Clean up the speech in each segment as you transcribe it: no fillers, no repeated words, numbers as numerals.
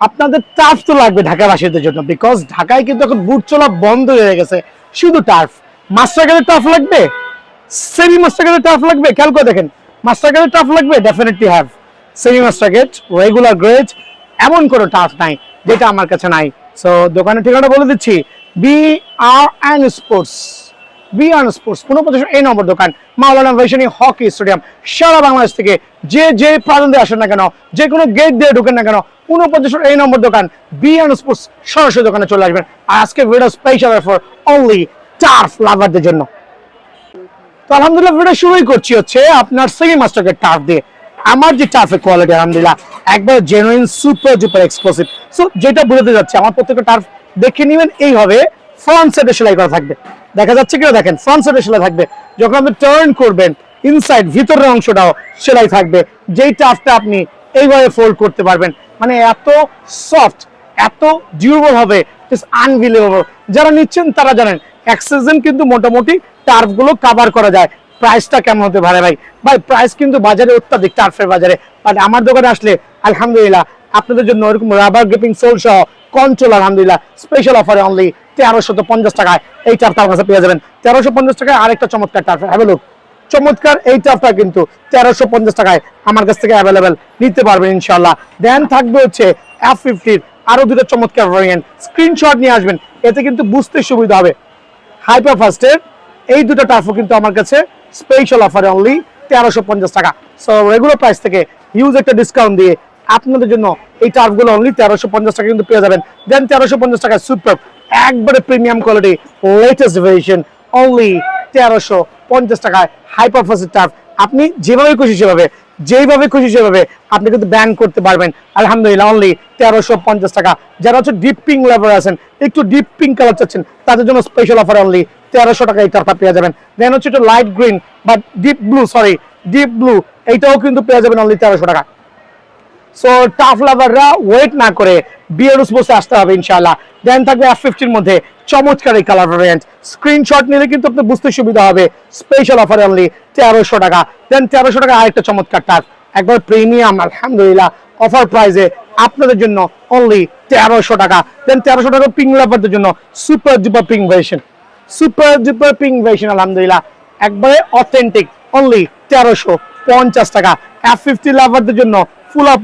আপনাদের টার্ফ তো লাগবে ঢাকাবাসীদের জন্য, বিকজ ঢাকায় কিন্তু এখন বুট চলা বন্ধ হয়ে গেছে, শুধু টার্ফ। মাস্টারকার্ডের টার্ফ লাগবে, সেমি মাস্টারকার্ডের টার্ফ লাগবে, খেয়াল করে দেখেন। মাস্টারকার্ডের টার্ফ লাগবে, definitely have. Semi Mastercard, regular grade, এমন কোনো টার্ফ নাই যেটা আমার কাছে নাই। সো দোকানের ঠিকানা বলে দিচ্ছি, BRN স্পোর্টস, BRN স্পোর্টস 49 এই নম্বর দোকান, মাওলানা ভাসানী হকি স্টেডিয়াম। সারা বাংলাদেশ থেকে যে প্রান্ত আসেন না কেন, যে কোনো গেট দিয়ে ঢুকেন না কেন, 49 এই নম্বর দোকান BRN স্পোর্টস, সরাসরি দোকানে চলে আসবেন। আর আজকে video special for only turf লাভারদের জন্য। তো আলহামদুলিল্লাহ ভিডিও শুরুই করছি হচ্ছে আপনার সেমি মাস্টারকার্ড টার্ফ দিয়ে। আমার যে টার্ফের কোয়ালিটি আলহামদুলিল্লাহ একবার genuine super duper exclusive. So যেটা বলতে যাচ্ছে, আমার প্রত্যেকটা টার্ফ দেখে নেবেন এইভাবে, ফ্রন্ট সাইডে সেলাই করা থাকবে, দেখা যাচ্ছে কিনা দেখেন, ফ্রন্ট সাইডে সেলাই থাকবে। যখন আপনি টার্ন করবেন ইনসাইড ভিতরের অংশটাও সেলাই থাকবে, যেই টার্ফটা আপনি এইভাবে ফোল্ড করতে পারবেন। মানে এত সফট, এত ডিউরেবল হবে, জাস্ট আনবিলিভেবল। যারা নিচ্ছেন তারা জানেন এক সিজন কিন্তু মোটামুটি টার্ফগুলো কভার করা যায়। প্রাইসটা কেমন হতে পারে ভাই? ভাই প্রাইস কিন্তু বাজারে অত্যাধিক, টার্ফের বাজারে। বাট আমার দোকানে আসলে আলহামদুলিল্লাহ আপনাদের জন্য এরকম রাবার গ্রিপিং সোল সহ কন্ট্রোল আলহামদুলিল্লাহ স্পেশাল অফারে অনলি 1350 টাকায় এই টার্ফটা আমার কাছে পেয়ে যাবেন। 1350 টাকায় আরেকটা চমৎকার টার্ফ অ্যাভেলেবল। চমৎকার এই টার্ফটা কিন্তু 1350 টাকায় আমার কাছ থেকে অ্যাভেলেবেল নিতে পারবেন ইনশাআল্লাহ। দেন থাকবে হচ্ছে F50 আরো দুটো চমৎকার ভেরিয়েন্ট, স্ক্রিনশট নিয়ে আসবেন, এতে কিন্তু বুঝতে সুবিধা হবে। হাইপার ফাস্টের এই দুটো টার্ফও কিন্তু আমার কাছে স্পেশাল অফারে অনলি 1350 টাকা। সো রেগুলার প্রাইস থেকে হিউজ একটা ডিসকাউন্ট দিয়ে আপনাদের জন্য এই টার্ফগুলো অনলি 1350 টাকা কিন্তু পেয়ে যাবেন। দেন 1350 টাকায় সুপার একবারে premium quality latest variation only 1350 টাকায় হাইপার ফাস্টের টার্ফ। আপনি যেভাবে খুশি সেভাবে, যেইভাবে খুশি সেভাবে আপনি কিন্তু ব্যান করতে পারবেন আলহামদুলিল্লাহ অনলি 1350 টাকা। যারা হচ্ছে ডিপ পিঙ্ক লাভার আছেন, একটু ডিপ পিঙ্ক কালার চাচ্ছেন, তাদের জন্য স্পেশাল অফার অনলি 1300 টাকা এই টার্ফটা পেয়ে যাবেন। দেন হচ্ছে একটু লাইট গ্রিন বা ডিপ ব্লু, এইটাও কিন্তু পেয়ে যাবেন অনলি 1300 টাকা। সো টাফ লাভাররা ওয়েট না করে বিয়ারডো স্পোর্টসে আসতে হবে ইনশাআল্লাহ। দেন থাকবে F50 এর মধ্যে চমৎকার এই কালার ভ্যারিয়েন্ট, স্ক্রিনশট নিলে কিন্তু আপনার বুঝতে সুবিধা হবে। স্পেশাল অফার অনলি 1300 টাকা। দেন 1300 টাকা আরেকটা চমৎকার টার্ফ, একবার প্রিমিয়াম আলহামদুলিল্লাহ অফার প্রাইসে আপনাদের জন্য অনলি 1300 টাকা। দেন 1300 টাকা পিঙ্ক লাভারদের জন্য সুপার ডুপার পিঙ্ক ভার্সন, আলহামদুলিল্লাহ একবারে অথেন্টিক অনলি 1350 টাকা। F50 লাভারদের জন্য ফুল অফ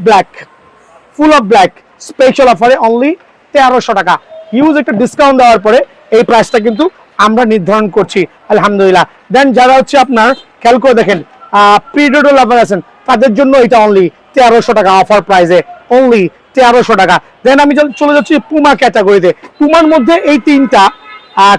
ব্ল্যাক স্পেশাল অফারে অনলি 1300 টাকা। হিউজ একটা ডিসকাউন্ট দেওয়ার পরে এই প্রাইসটা কিন্তু আমরা নির্ধারণ করছি আলহামদুলিল্লাহ। দেন যারা হচ্ছে আপনার খেয়াল করে দেখেন প্রিডেটর লাভার আছেন, তাদের জন্য এটা অনলি 1300 টাকা অফার প্রাইসে অনলি 1300 টাকা। দেন আমি চলে যাচ্ছি পুমা ক্যাটাগরিতে। পুমার মধ্যে এই তিনটা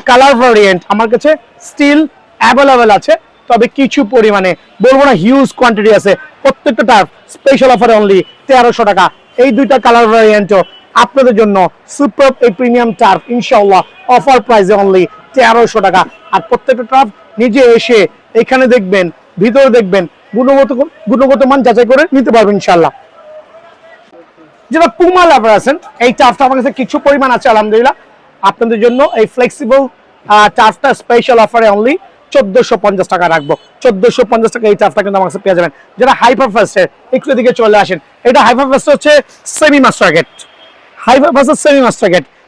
কালার ভ্যারিয়েন্ট আমার কাছে স্টিল অ্যাভেলেবেল আছে, তবে কিছু পরিমাণে, বলবো না হিউজ কোয়ান্টিটি আছে। প্রত্যেকটা টার্ফ স্পেশাল অফারে অনলি 1300 টাকা। এই দুইটা কালার ভ্যারিয়েন্টও আপনাদের জন্য সুপার এই প্রিমিয়াম টার্ফ ইনশাআল্লাহ অফার প্রাইসে অনলি 1300 টাকা। আর প্রত্যেকটা টার্ফ নিজে এসে এখানে দেখবেন, ভিতরে দেখবেন, গুণগত মান যাচাই করে নিতে পারবেন ইনশাআল্লাহ। যারা পুমা লাভার আছেন, এই টার্ফটা আমার কাছে কিছু পরিমাণ আছে আলহামদুলিল্লাহ আপনাদের জন্য। এই ফ্লেক্সিবল টার্ফটা স্পেশাল অফারে অনলি 1450 টাকা রাখবো। 1450 টাকা এই টার্ফটা কিন্তু আমার কাছে পেয়ে যাবেন। যারা হাইপার ফাস্টের একটু দিকে চলে আসেন, এটা হাইপার ফাস্ট হচ্ছে সেমি মাস্টারকার্ড,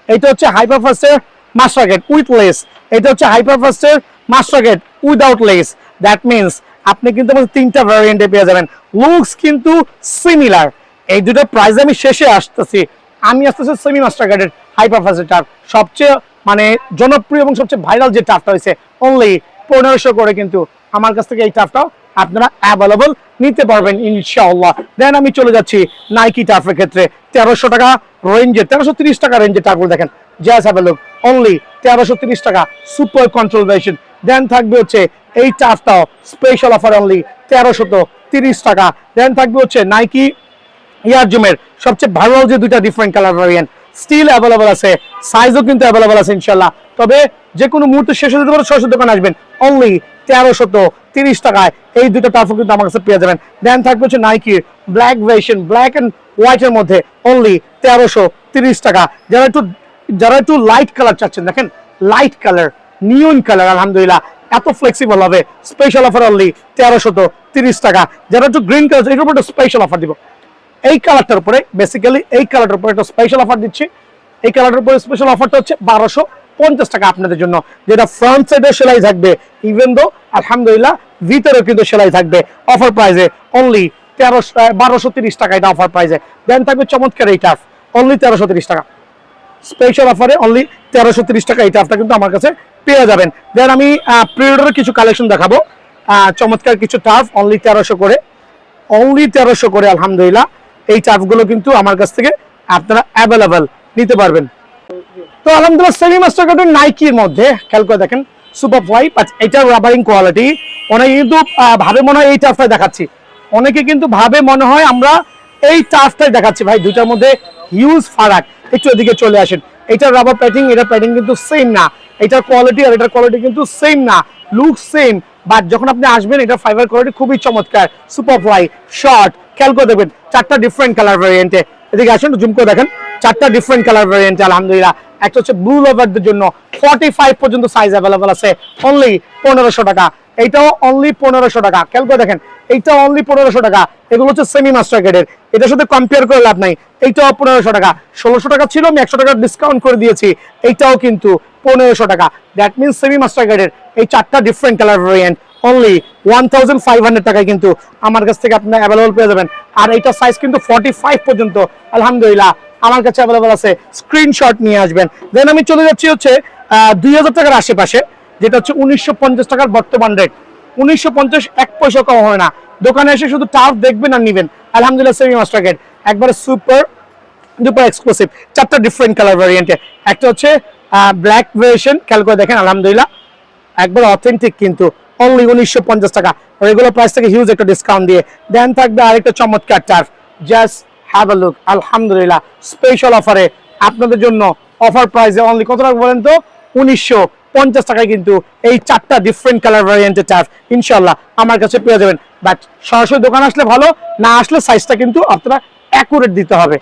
এটা হচ্ছে হাইপার ফাস্টের মাস্টারকার্ড উইথ লেস, এটা হচ্ছে হাইপার ফাস্টের mastercard without lace. That means আপনি কিন্তু আমাদের তিনটা ভ্যারিয়েন্টে পেয়ে যাবেন। লুকস কিন্তু সিমিলার। এই দুটো প্রাইস আমি শেষে আসতেছি। আমি আসতেছি সেমি মাস্টারকার্ডের হাইপার ফাস্টের টার্ফ, সবচেয়ে মানে জনপ্রিয় এবং সবচেয়ে ভাইরাল যে টার্ফটা হয়েছে অনলি 1500 করে কিন্তু আমার কাছ থেকে এই টার্ফটাও আপনারা অ্যাভেলেবল নিতে পারবেন ইনশাআল্লাহ। দেন আমি চলে যাচ্ছি নাইকি টার্ফের ক্ষেত্রে। 1300 টাকা রেঞ্জে, 1330 টাকা রেঞ্জে টার্ফগুলো দেখেন, just have a look only 1330 টাকা সুপার কন্ট্রোল ভার্সন। দেন থাকবে হচ্ছে এই টার্ফটাও স্পেশাল অফার অনলি 1330 টাকা। দেন থাকবে হচ্ছে নাইকি ইয়ারজুমের সবচেয়ে ভাইরাল যে দুইটা different colour variant, still available আছে, সাইজও কিন্তু অ্যাভেলেবল আছে ইনশাআল্লাহ। তবে যে কোনো মুহূর্তে শেষ হতে পারে, সরাসরি দোকানে আসবেন অনলি 1330 টাকায় এই দুটো টার্ফও কিন্তু আমার কাছে পেয়ে যাবেন। দেন থাকবে হচ্ছে নাইকির ব্ল্যাক ভার্সন, ব্ল্যাক এন্ড হোয়াইটের মধ্যে অনলি 1330 টাকা। যারা একটু লাইট কালার চাচ্ছেন, দেখেন লাইট কালার, নিয়ন কালার, আলহামদুলিল্লাহ এত ফ্লেক্সিবল হবে, স্পেশাল অফার অনলি 1330 টাকা। যারা একটু গ্রিন কালার, এটার উপর স্পেশাল অফার দিব এই কালারটার উপরে বেসিক্যালি এই কালারটার উপরে একটা স্পেশাল অফার দিচ্ছি। এই কালারটার উপরে স্পেশাল অফারটা হচ্ছে 1250 টাকা আপনাদের জন্য, যেটা ফ্রন্ট সাইডে সেলাই থাকবে, ইভেন দো আলহামদুলিল্লাহ ভিতরেও কিন্তু সেলাই থাকবে অফার প্রাইসে অনলি 1230 টাকা, এটা অফার প্রাইসে। দেন থাকবে চমৎকার এই টাফ অনলি 1330 টাকা, স্পেশাল অফারে অনলি 1330 টাকা এই টাফটা কিন্তু আমার কাছে পেয়ে যাবেন। দেন আমি প্রি অর্ডারের কিছু কালেকশন দেখাবো, চমৎকার কিছু টাফ অনলি 1300 করে, অনলি 1300 করে আলহামদুলিল্লাহ এই টাফগুলো কিন্তু আমার কাছ থেকে আপনারা অ্যাভেলেবেল নিতে পারবেন। তো আলহামদুলিল্লাহ সেমি মাস্টার কার্ডের নাইকির মধ্যে খেয়াল করে দেখেন সুপার ফ্লাই, এটা রাবারিং কোয়ালিটি। অনেকে কিন্তু ভাবে মনে হয় এই টাফটাই দেখাচ্ছি, অনেকে কিন্তু ভাবে মনে হয় আমরা এই টাফটাই দেখাচ্ছি। ভাই দুইটার মধ্যে হিউজ ফারাক, একটু এদিকে চলে আসেন। এটার রাবার প্যাডিং, এটার প্যাডিং কিন্তু সেম না, এটার কোয়ালিটি আর এটার কোয়ালিটি কিন্তু সেম না, লুক সেম, বাট যখন আপনি আসবেন এটার ফাইবার কোয়ালিটি খুবই চমৎকার। সুপার ফ্লাই শর্ট, খেয়াল করে দেখবেন 4টা ডিফারেন্ট কালার ভ্যারিয়েন্টে, এদিকে আসেন জুম করে দেখেন 4টা ডিফারেন্ট কালার ভ্যারিয়েন্টে আলহামদুলিল্লাহ। একটা হচ্ছে ব্লু লাভারদের জন্য 45 পর্যন্ত সাইজ অ্যাভেলেবল আছে, অনলি 1500 টাকা। এইটাও অনলি 1500 টাকা, খেয়াল করে দেখেন এইটাও অনলি 1500 টাকা। এগুলো হচ্ছে সেমি মাস্টার গ্রেডের, এটার সাথে কম্পেয়ার করে লাভ নাই। এইটাও 1500 টাকা, 1600 টাকা ছিল, আমি 100 টাকা ডিসকাউন্ট করে দিয়েছি। এইটাও কিন্তু 1500 টাকা। দ্যাট মিনস সেমি মাস্টার গ্রেডের এই 4টা ডিফারেন্ট কালার ভ্যারিয়েন্ট অনলি 1500 টাকায় কিন্তু আমার কাছ থেকে আপনারা অ্যাভেলেবল পেয়ে যাবেন। আর এইটা সাইজ কিন্তু 45 পর্যন্ত আলহামদুলিল্লাহ আমার কাছে অ্যাভেলেবল আছে, স্ক্রিনশট নিয়ে আসবেন। দেন আমি চলে যাচ্ছি হচ্ছে 2000 টাকার আশেপাশে, যেটা হচ্ছে 1950 টাকার বর্তমান রেট। 1950 এক পয়সা কম হবে না, দোকানে এসে শুধু টাফ দেখবেন আর নিবেন। আলহামদুলিল্লাহ সেমি মাস্টার গ্রেড একবারে সুপার দুপার এক্সক্লুসিভ, 4টা ডিফারেন্ট কালার ভ্যারিয়েন্টে। একটা হচ্ছে ব্ল্যাক ভার্সন, খেয়াল করে দেখেন আলহামদুলিল্লাহ একবার অথেন্টিক, কিন্তু অনলি 1950 টাকা, রেগুলার প্রাইস থেকে হিউজ একটা ডিসকাউন্ট দিয়ে। দেন থাকবে আরেকটা চমৎকার turf, just have a look আলহামদুলিল্লাহ স্পেশাল অফারে আপনাদের জন্য, অফার প্রাইসে অনলি কত টাকা বলেন তো, 1950 টাকায় কিন্তু এই 4টা ডিফারেন্ট কালার ভ্যারিয়েন্টের টার্ফ ইনশাআল্লাহ আমার কাছে পেয়ে যাবেন। বাট সরাসরি দোকান আসলে ভালো, না আসলে সাইজটা কিন্তু আপনারা অ্যাকুরেট দিতে হবে।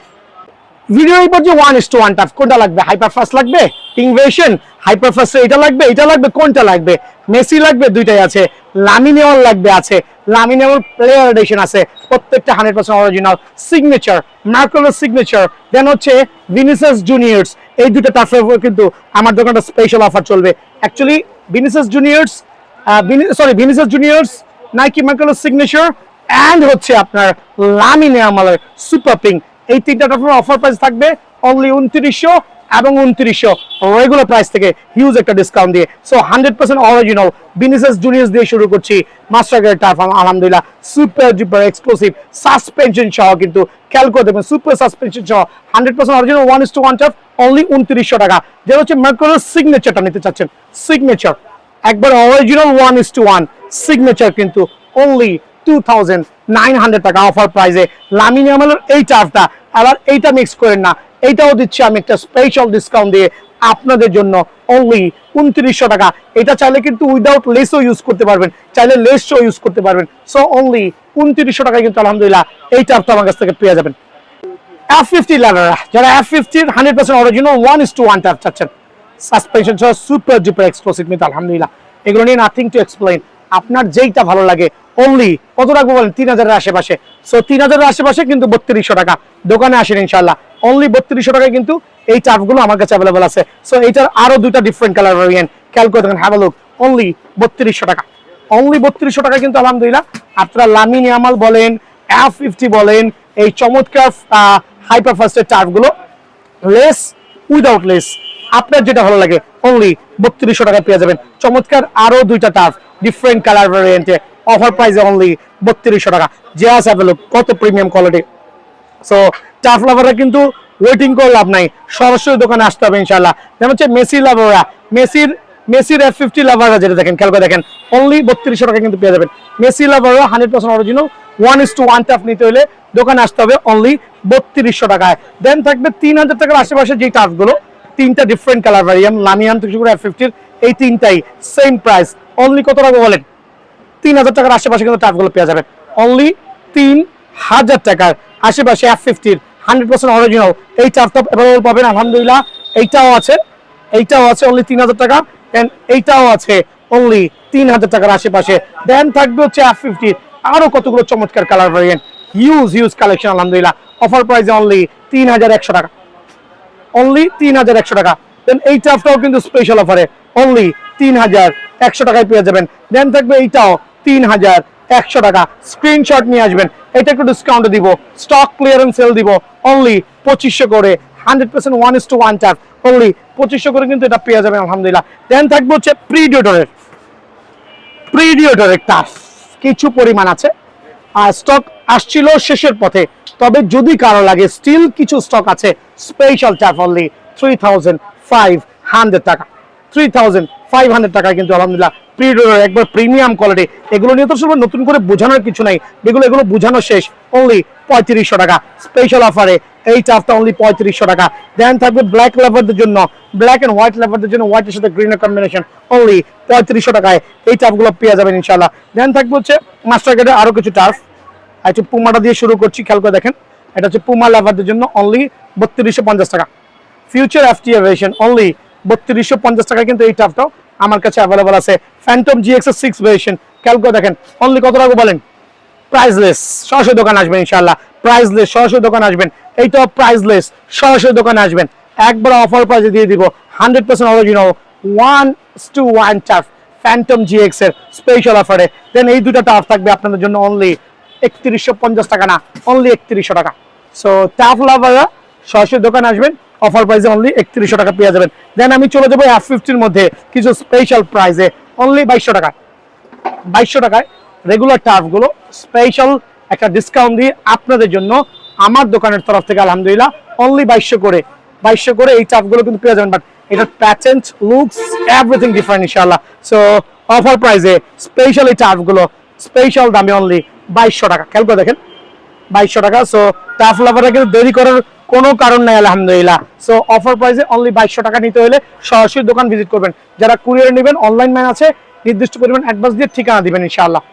ভিডিও এই পর্যন্ত 1:1 টাফ কোনটা লাগবে, হাইপার ফাস্ট লাগবে, ইনভেশন হাইপার ফাস্ট, এটা লাগবে এটা লাগবে, কোনটা লাগবে, মেসি লাগবে, দুইটাই আছে, লামিনেওয়াল লাগবে আছে, লামিনেওয়াল প্লেয়ার এডিশন আছে, প্রত্যেকটা 100% অরিজিনাল সিগনেচার, মার্কেলের সিগনেচার। দেন হচ্ছে ভিনিসিয়াস জুনিয়র্স, এই দুটো টাফের উপর কিন্তু আমার দোকানটা স্পেশাল অফার চলবে। অ্যাকচুয়ালি ভিনিসিয়াস জুনিয়র্স নাইকি মার্কেলের সিগনেচার এন্ড হচ্ছে আপনার লামিনেওয়ালের সুপার পিঙ্ক, এই 3টা টাফের অফার প্রাইস থাকবে অনলি 2900 এবং 2900 রেগুলার প্রাইস থেকে হিউজ একটা ডিসকাউন্ট দিয়ে। সো 100% অরিজিনাল ভিনিসিয়াস জুনিয়র্স দিয়ে শুরু করছি মাস্টার গ্রেড টাফ আলহামদুলিল্লাহ, সুপার ডুপার এক্সক্লুসিভ সাসপেনশন সহ, কিন্তু খেয়াল করে দেবেন সুপার সাসপেনশন সহ 100% অরিজিনাল 1:1 টাফ অনলি 2900 টাকা। যেটা হচ্ছে মার্কেলের সিগনেচারটা নিতে চাচ্ছেন, সিগনেচার একবার অরিজিনাল 1:1 সিগনেচার কিন্তু অনলি 2900 টাকা অফার প্রাইসে। লামিনেওয়ালের এই টাফটা আবার এইটা মিক্স করেন না, এইটাও দিচ্ছি আমি একটা স্পেশাল ডিসকাউন্ট দিয়ে আপনাদের জন্য অনলি 2900 টাকা। এটা চাইলে কিন্তু উইদাউট লেসও ইউজ করতে পারবেন, চাইলে লেসও ইউজ করতে পারবেন। সো অনলি 2900 টাকায় কিন্তু আলহামদুলিল্লাহ এই টাফটা আমার কাছ থেকে পেয়ে যাবেন। F50 লাভাররা, যারা F50 100% অরিজিনাল 1:1 টাফ চাচ্ছেন, সাসপেনশন সহ সুপার ডুপার এক্সক্লুসিভ কিন্তু আলহামদুলিল্লাহ, এগুলো নিয়ে নাথিং টু এক্সপ্লেইন। আপনার যেইটা ভালো লাগে অনলি কত রাখবো বলেন, 3000 এর আশেপাশে। সো 3000 এর আশেপাশে কিন্তু 3200 টাকা, দোকানে আসেন ইনশাআল্লাহ অনলি 3200 টাকায় কিন্তু এই টাফগুলো আমার কাছে অ্যাভেলেবল আছে। সো এইটার আরো দুইটা ডিফারেন্ট কালার ভ্যারিয়েন্ট, খেয়াল করে দেখেন, হ্যাভ আ লুক অনলি 3200 টাকা, অনলি 3200 টাকা কিন্তু আলহামদুলিল্লাহ আপনারা লামিনেওয়াল বলেন, F50 বলেন, এই চমৎকার হাইপার ফাস্টের টাফগুলো লেস উইদাউট লেস আপনার যেটা ভালো লাগে অনলি 3200 টাকা পেয়ে যাবেন। চমৎকার আরো দুইটা টাফ ডিফারেন্ট কালার ভ্যারিয়েন্টে অফার প্রাইসে অনলি 3200 টাকা, জাস্ট হ্যাভ আ লুক কত প্রিমিয়াম কোয়ালিটি। সো টাফ লাভাররা কিন্তু ওয়েটিং করে লাভ নাই, সরাসরি দোকানে আসতে হবে ইনশাআল্লাহ। যেমন হচ্ছে মেসি লাভাররা, মেসির F50 লাভাররা যেটা দেখেন, খেয়াল করে দেখেন অনলি 3200 টাকা কিন্তু পেয়ে যাবেন। মেসি লাভাররা 100% অরিজিনাল 1:1 টাফ নিতে হলে দোকানে আসতে হবে অনলি 3200 টাকায়। দেন থাকবে 3000 টাকার আশেপাশে যে টাফগুলো, 3টা ডিফারেন্ট কালার ভ্যারিয়েন্ট, লামিয়ান থেকে শুরু করে F50 এই 3টাই সেম প্রাইস, অনলি কত টাকা বলেন, 3000 টাকার আশেপাশে কিন্তু টাফগুলো পেয়ে যাবেন অনলি 3000 টাকার আশেপাশে। F50 100% অরিজিনাল এই টাফটা অ্যাভেলেবল পাবেন আলহামদুলিল্লাহ। এইটাও আছে অনলি 3000 টাকা, এন্ড এইটাও আছে অনলি 3000 টাকার আশেপাশে। দেন থাকবে হচ্ছে F50 আরো কতগুলো চমৎকার কালার ভ্যারিয়েন্ট, হিউজ কালেকশন আলহামদুলিল্লাহ। অফার প্রাইসে অনলি 3100 টাকা, অনলি 3100 টাকা। দেন এই টাফটাও কিন্তু স্পেশাল অফারে অনলি 3100 টাকায় পেয়ে যাবেন। দেন থাকবে এইটাও 3100 টাকা। স্ক্রিনশট নিয়ে আসবেন, এটা একটু ডিসকাউন্টে দিব, স্টক ক্লিয়ারেন্স সেল দিব অনলি 2500 করে, 100% 1:1 টাফ অনলি 2500 করে কিন্তু এটা পেয়ে যাবেন আলহামদুলিল্লাহ। দেন থাকবে হচ্ছে প্রিডিয়েটরের টাফ, কিছু পরিমাণ আছে আর স্টক আসছিল শেষের পথে, তবে যদি কারো লাগে স্টিল কিছু স্টক আছে। স্পেশাল টাফ অনলি 3500 টাকা, 3500 টাকা কিন্তু আলহামদুলিল্লাহ। প্রিডিয়েটর একবার প্রিমিয়াম কোয়ালিটি, এগুলো নিয়ে তো সব নতুন করে বোঝানোর কিছু নাই, এগুলো বোঝানো শেষ। অনলি 3500 টাকা স্পেশাল অফারে এই টাফটা অনলি 3500 টাকা। দেন থাকবে ব্ল্যাক লেভারদের জন্য, ব্ল্যাক এন্ড হোয়াইট লেভারদের জন্য, হোয়াইটের সাথে গ্রিনের কম্বিনেশন অনলি 3500 টাকায় এই টাফগুলো পেয়ে যাবেন ইনশাআল্লাহ। দেন থাকবে হচ্ছে মাস্টার কার্ডের আরো কিছু টাফ। একটু পুমাটা দিয়ে শুরু করছি, খেয়াল করে দেখেন। এটা হচ্ছে পুমা লেভারদের জন্য অনলি 3250 টাকা। ফিউচার এফটি ভার্সন অনলি 3250 টাকা কিন্তু এই টাফটাও আমার কাছে অ্যাভেলেবল আছে। ফ্যান্টম GX 6 ভার্সন, খেয়াল করে দেখেন অনলি কত টাকা বলেন? প্রাইসলেস। সরাসরি দোকান আসবেন ইনশাআল্লাহ, প্রাইসলেস, সরাসরি দোকান আসবেন। এইটাও প্রাইসলেস, সরাসরি দোকানে আসবেন, একবার অফার প্রাইসে দিয়ে দিব। 100% অরিজিনাল 1:1 টাফ ফ্যান্টম GX এর স্পেশাল অফারে। দেন এই দুটো টাফ থাকবে আপনাদের জন্য অনলি 3150 টাকা, না অনলি 3100 টাকা। সো টাফ লাভাররা সরাসরি দোকান আসবেন, অফার প্রাইসে অনলি 3100 টাকা পেয়ে যাবেন। দেন আমি চলে যাবো F50 এর মধ্যে কিছু স্পেশাল প্রাইসে অনলি 2200 টাকা। 2200 টাকায় রেগুলার টাফগুলো স্পেশাল একটা ডিসকাউন্ট দিয়ে আপনাদের জন্য আমার দোকানের তরফ থেকে আলহামদুলিল্লাহ অনলি 2200 করে এই টাফগুলো কিন্তু পেয়ে যাবেন। বাট এটার প্যাটার্ন, লুকস, এভরিথিং ডিফারেন্ট ইনশাআল্লাহ। সো অফার প্রাইসে স্পেশাল এই টাফগুলো স্পেশাল দামে অনলি 2200 টাকা। খেয়াল করে দেখেন 2200 টাকা। সো টাফ লাভাররা কিন্তু দেরি করার কোনো কারণ নাই আলহামদুলিল্লাহ। সো অফার প্রাইসে অনলি 2200 টাকা নিতে হলে সরাসরি দোকান ভিজিট করবেন। যারা কুরিয়ারে নেবেন, অনলাইন ম্যান আছে, নির্দিষ্ট পরিমাণ অ্যাডভান্স দিয়ে ঠিকানা দিবেন ইনশাআল্লাহ।